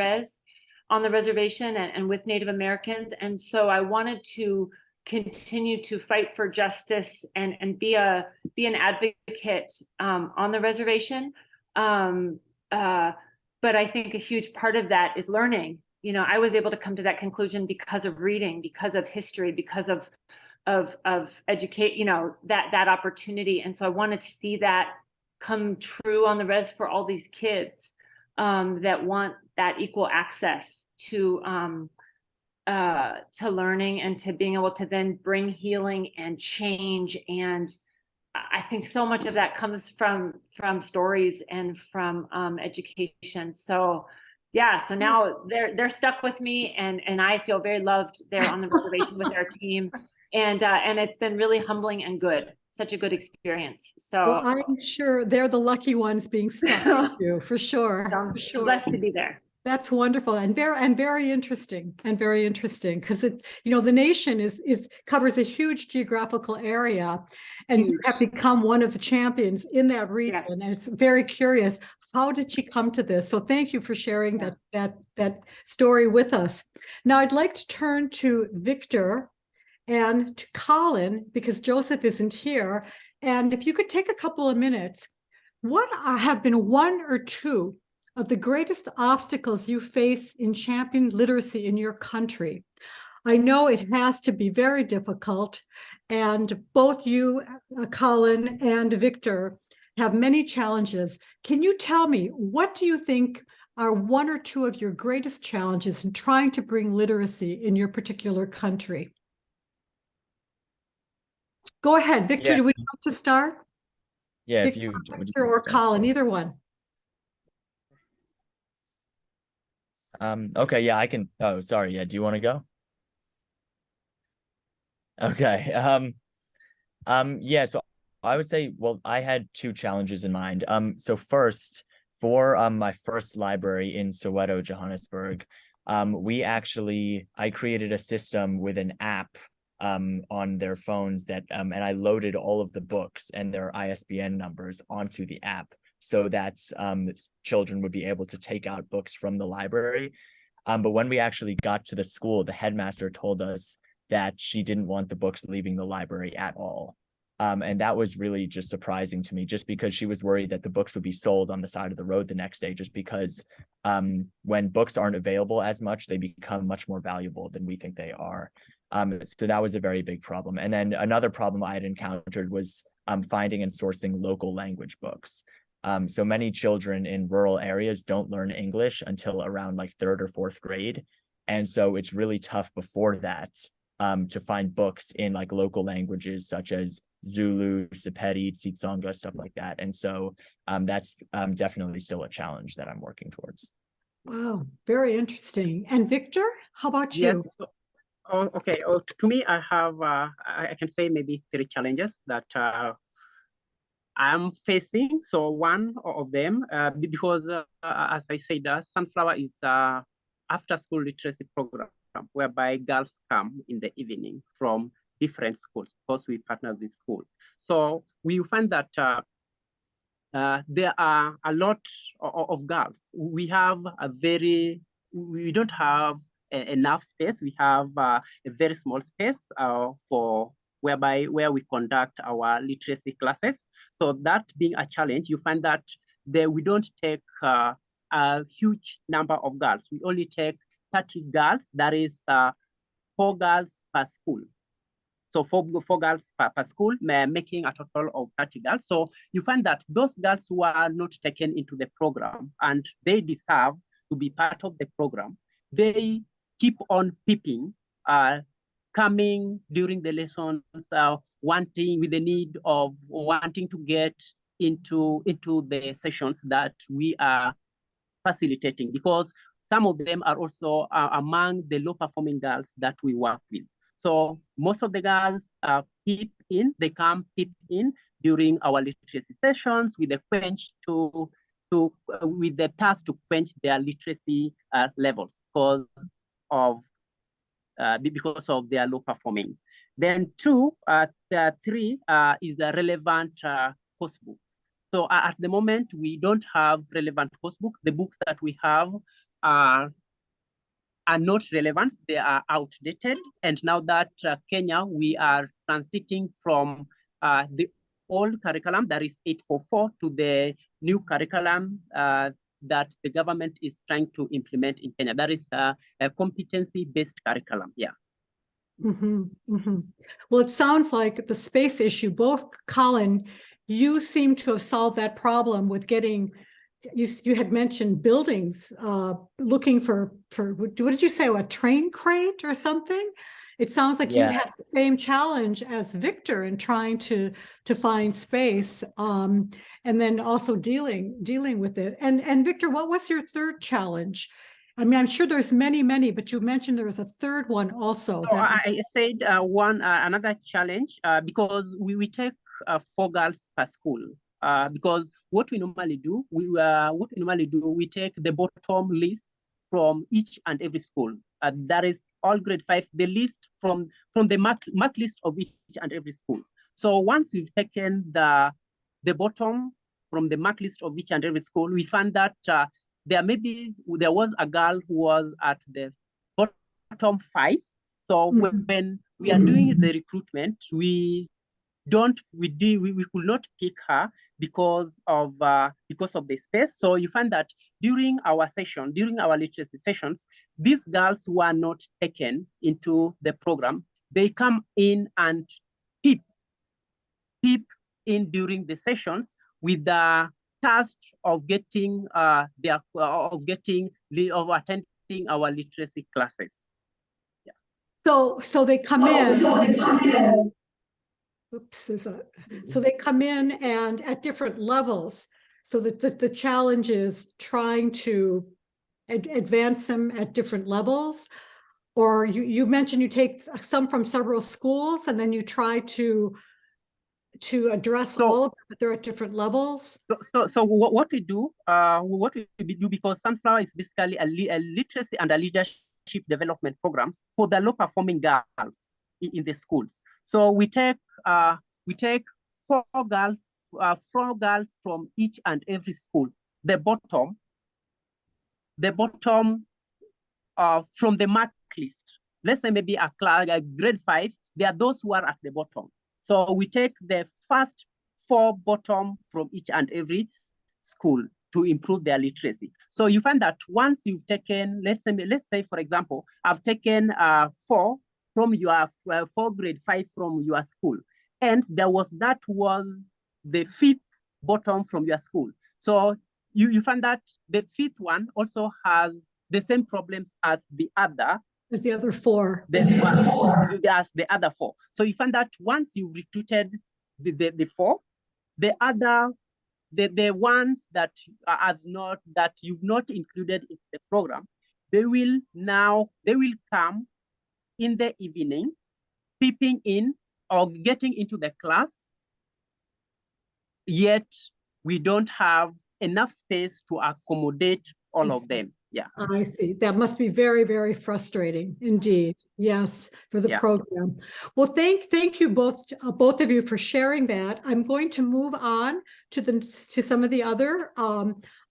reservation and with Native Americans. And so I wanted to continue to fight for justice and be an advocate on the reservation. But I think a huge part of that is learning. I was able to come to that conclusion because of reading, because of history, because of educate, that opportunity. And so I wanted to see that come true on the res for all these kids that want that equal access to learning and to being able to then bring healing and change. And I think so much of that comes from stories and from education. So so now they're stuck with me, and I feel very loved there on the reservation with our team. And it's been really humbling and good. Such a good experience. So well, I'm sure they're the lucky ones being stuck with you, for sure. I'm blessed to be there. That's wonderful and very interesting because the nation covers a huge geographical area, and you have become one of the champions in that region. And it's very curious, how did she come to this? So thank you for sharing that story with us. Now I'd like to turn to Victor and to Colin, because Joseph isn't here. And if you could take a couple of minutes, what have been one or two of the greatest obstacles you face in championing literacy in your country? I know it has to be very difficult, and both you, Colin and Victor, have many challenges. Can you tell me, what do you think are one or two of your greatest challenges in trying to bring literacy in your particular country? Go ahead, Victor. Do we want to start? Yeah, Victor, Victor or Colin, either one. Okay, yeah, I can. Oh, sorry. Yeah, do you want to go? Okay. Yeah, so I would say, well, I had two challenges in mind. So first, for my first library in Soweto, Johannesburg, I created a system with an app on their phones that and I loaded all of the books and their ISBN numbers onto the app, so that children would be able to take out books from the library. But when we actually got to the school, the headmaster told us that she didn't want the books leaving the library at all. And that was really just surprising to me, just because she was worried that the books would be sold on the side of the road the next day, just because when books aren't available as much, they become much more valuable than we think they are. So that was a very big problem. And then another problem I had encountered was finding and sourcing local language books. So many children in rural areas don't learn English until around like 3rd or 4th grade. And so it's really tough before that to find books in like local languages such as Zulu, Sepedi, Tsongo, stuff like that. And so that's definitely still a challenge that I'm working towards. Wow, very interesting. And Victor, how about you? Yes. Okay. To me, I have, I can say maybe 3 challenges that I'm facing. So one of them, because as I said, Sunflower is after school literacy program whereby girls come in the evening from different schools because we partner with school. So we find that there are a lot of girls. We don't have enough space. We have a very small space where we conduct our literacy classes. So that being a challenge, you find that we don't take a huge number of girls. We only take 30 girls. That is 4 girls per school. So four girls per school, making a total of 30 girls. So you find that those girls who are not taken into the program and they deserve to be part of the program, they keep on peeping, coming during the lessons, with the need of wanting to get into the sessions that we are facilitating, because some of them are also among the low performing girls that we work with. So most of the girls peep in, they come peep in during our literacy sessions with the with the task to quench their literacy levels because of their low performance. Then 3 is the relevant course books. So at the moment, we don't have relevant course books. The books that we have are not relevant. They are outdated. And now that Kenya, we are transiting from the old curriculum, that is 844, to the new curriculum that the government is trying to implement in Kenya. That is a competency-based curriculum, yeah. Well, it sounds like the space issue, both Colin, you seem to have solved that problem with getting, you had mentioned buildings, looking for, what did you say, a train crate or something? It sounds like you had the same challenge as Victor in trying to find space, and then also dealing with it. And Victor, what was your third challenge? I mean, I'm sure there's many, but you mentioned there was a third one also. So I said another challenge, because we take 4 girls per school. Because what we normally do, we take the bottom list from each and every school. That is all grade 5, the list from the mark list of each and every school. So once we've taken the bottom from the mark list of each and every school, we find that there was a girl who was at the bottom 5. So when we are doing the recruitment, we could not pick her because of the space. So you find that during our literacy sessions, these girls who are not taken into the program, they come in and peep in during the sessions with the task of attending our literacy classes. Yeah. So they come in. So they come in and at different levels. So that the challenge is trying to advance them at different levels. Or you mentioned you take some from several schools and then you try to address all of them, but they're at different levels. So what we do, because Sunflower is basically a literacy and a leadership development program for the low performing girls in the schools. So we take 4 girls from each and every school. The bottom from the mark list. Let's say maybe a grade 5. There are those who are at the bottom. So we take the first 4 bottom from each and every school to improve their literacy. So you find that once you've taken, let's say for example, I've taken 4 from your 4 grade 5 from your school, and that was the 5th bottom from your school. So you find that the 5th one also has the same problems as the other. As the other 4. As the other 4. So you find that once you've recruited the 4, the ones that you've not included in the program, they will come in the evening, peeping in or getting into the class yet we don't have enough space to accommodate all of them. Yeah. I see. That must be very, very frustrating indeed. Yes, for the program. Well, thank you both of you for sharing that. I'm going to move on to some of the other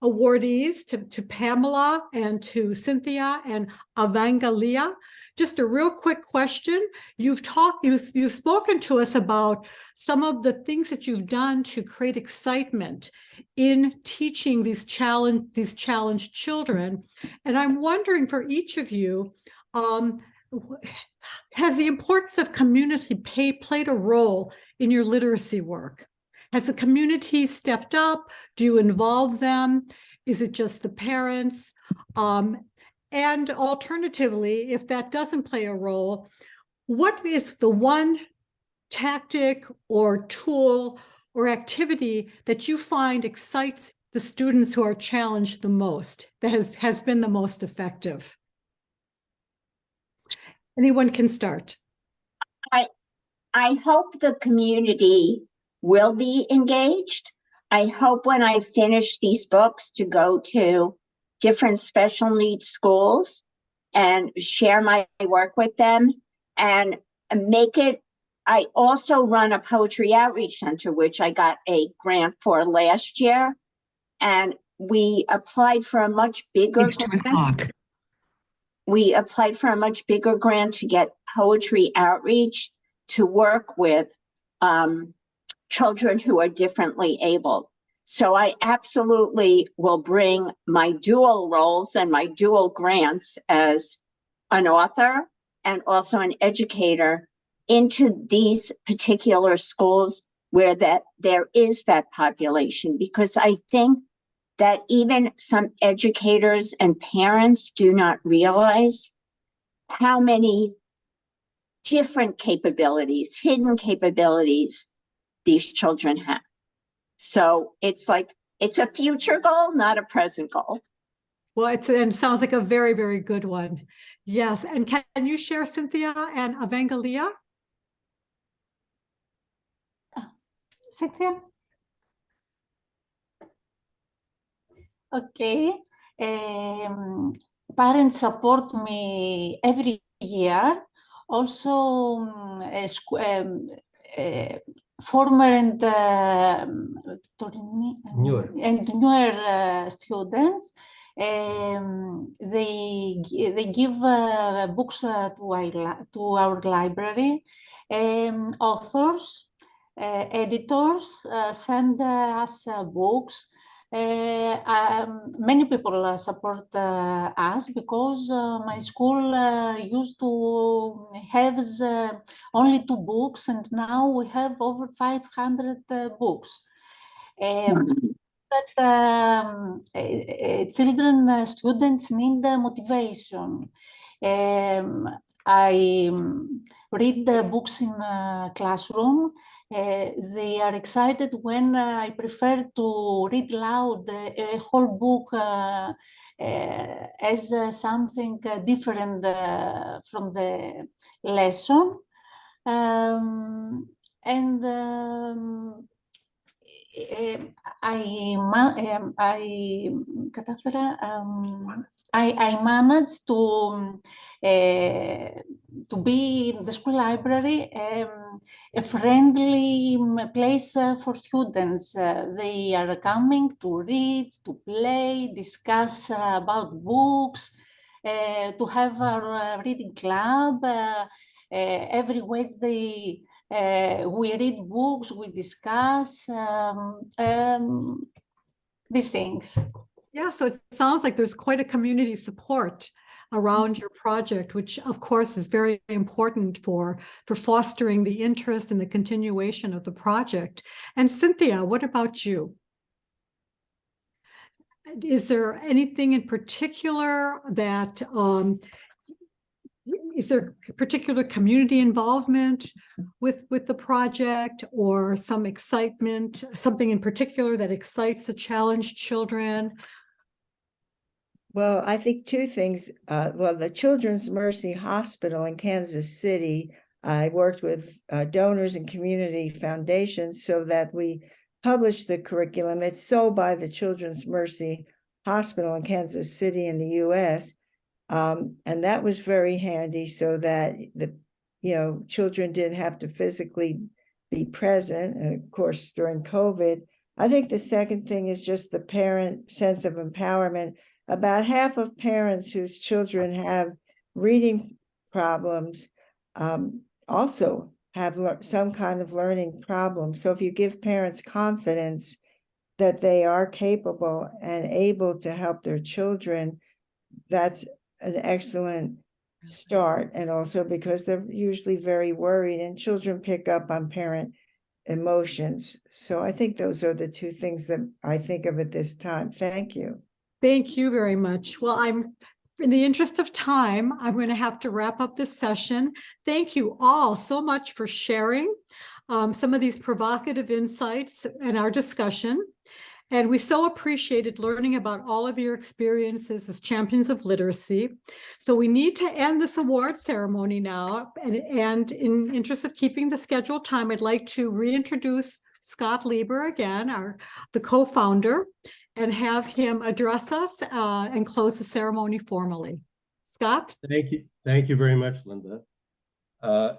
awardees, to Pamela and to Cynthia and Evangelia. Just a real quick question. You've spoken to us about some of the things that you've done to create excitement in teaching these challenged children. And I'm wondering for each of you, has the importance of community played a role in your literacy work? Has the community stepped up? Do you involve them? Is it just the parents? And alternatively, if that doesn't play a role, what is the one tactic or tool or activity that you find excites the students who are challenged the most, that has been the most effective? Anyone can start. I hope the community will be engaged. I hope when I finish these books to go to different special needs schools and share my work with them and make it. I also run a poetry outreach center, which I got a grant for last year. And we applied for a much bigger grant. We applied for a much bigger grant to get poetry outreach to work with children who are differently abled. So I absolutely will bring my dual roles and my dual grants as an author and also an educator into these particular schools where there is that population, because I think that even some educators and parents do not realize how many different capabilities, hidden capabilities these children have. So it's like, it's a future goal, not a present goal. Well, it sounds like a very, very good one. Yes. And can you share, Cynthia and Evangelia? Cynthia? Okay. Parents support me every year. Also, former and newer students, they give books to our library. Authors, editors send us books. Many people support us because my school used to have only 2 books, and now we have over 500 books. Children, students need motivation. I read the books in classroom. They are excited when I prefer to read loud a whole book as something different from the lesson. I managed to be in the school library a friendly place for students. They are coming to read, to play, discuss about books, to have a reading club. Every Wednesday we read books, we discuss these things. Yeah, so it sounds like there's quite a community support around your project, which of course is very important for fostering the interest and the continuation of the project. And Cynthia, what about you? Is there anything in particular that, is there particular community involvement with the project, or some excitement, something in particular that excites the challenged children? Well, I think 2 things. Well, the Children's Mercy Hospital in Kansas City, I worked with donors and community foundations so that we publish the curriculum. It's sold by the Children's Mercy Hospital in Kansas City in the US. And that was very handy so that children didn't have to physically be present. And of course, during COVID, I think the second thing is just the parent sense of empowerment. About half of parents whose children have reading problems also have some kind of learning problem. So if you give parents confidence that they are capable and able to help their children, that's an excellent start. And also because they're usually very worried, and children pick up on parent emotions. So I think those are the two things that I think of at this time. Thank you. Thank you very much. Well, in the interest of time, I'm going to have to wrap up this session. Thank you all so much for sharing some of these provocative insights in our discussion. And we so appreciated learning about all of your experiences as champions of literacy. So we need to end this award ceremony now. And in interest of keeping the scheduled time, I'd like to reintroduce Scott Lieber again, the co-founder, and have him address us and close the ceremony formally. Scott? Thank you. Thank you very much, Linda.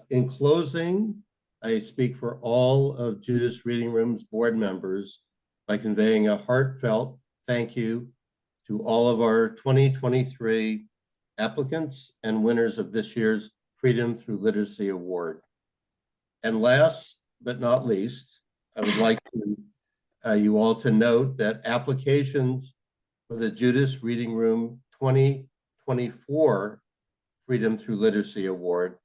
In closing, I speak for all of Judith's Reading Room's board members by conveying a heartfelt thank you to all of our 2023 applicants and winners of this year's Freedom Through Literacy Award. And last but not least, I would like you all to note that applications for the Judith's Reading Room 2024 Freedom Through Literacy Award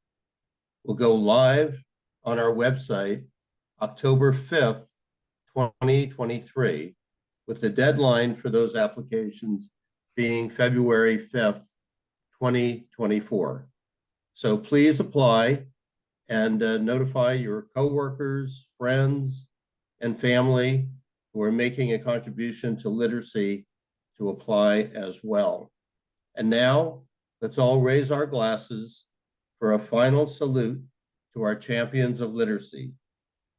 will go live on our website October 5th, 2023, with the deadline for those applications being February 5th, 2024. So please apply and notify your coworkers, friends, and family who are making a contribution to literacy to apply as well. And now let's all raise our glasses for a final salute to our champions of literacy.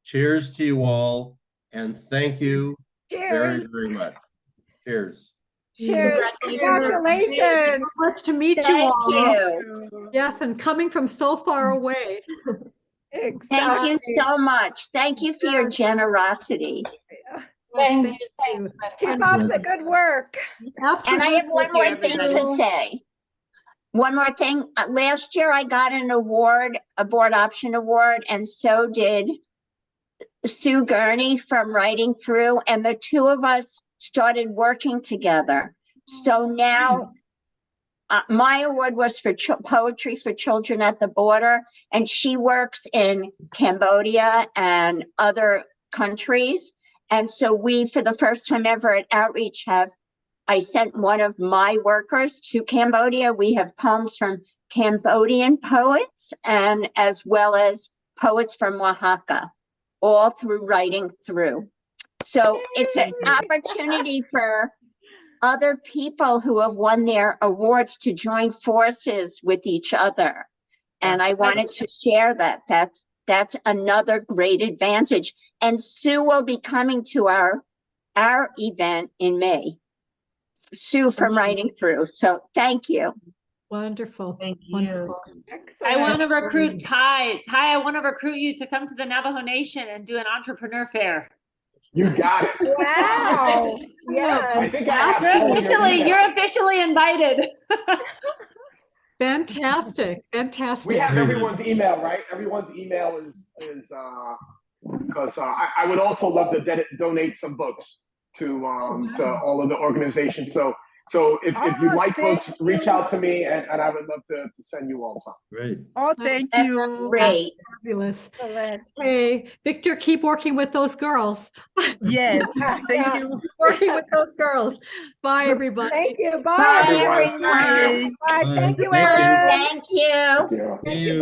Cheers to you all, and thank you very, very much. Cheers. Cheers. Congratulations. Much to meet you all. Thank you. Yes, and coming from so far away. Exactly. Thank you so much. Thank you for your generosity. Thank you. Keep up the good work. Absolutely. And I have one more thing to everybody. say. One more thing. Last year I got an award, a board option award, and so did Sue Gurney from Writing Through, and the two of us started working together. So now my award was for poetry for children at the border, and she works in Cambodia and other countries. And so we, for the first time ever at Outreach, I sent one of my workers to Cambodia. We have poems from Cambodian poets and as well as poets from Oaxaca, all through Writing Through. So it's an opportunity for other people who have won their awards to join forces with each other. And I wanted to share that. That's another great advantage. And Sue will be coming to our event in May. Sue from Writing Through. So thank you. Wonderful. Thank you. Wonderful. I want to recruit Ty. Ty, I want to recruit you to come to the Navajo Nation and do an entrepreneur fair. You got it. Wow. I Yes. think I have You're officially invited. Fantastic. Fantastic. We have everyone's email, right? Everyone's email is because I would also love to donate some books to all of the organizations. So if you'd like folks, reach out to me and I would love to send you all some. Great. Oh, thank That's you. great. Fabulous. Excellent. Hey, Victor, keep working with those girls. Yes, thank you. Working with those girls. Bye, everybody. Thank you. Bye, Bye. everyone. Bye. Thank you, Thank you. Erin. Thank you. Thank you. See you.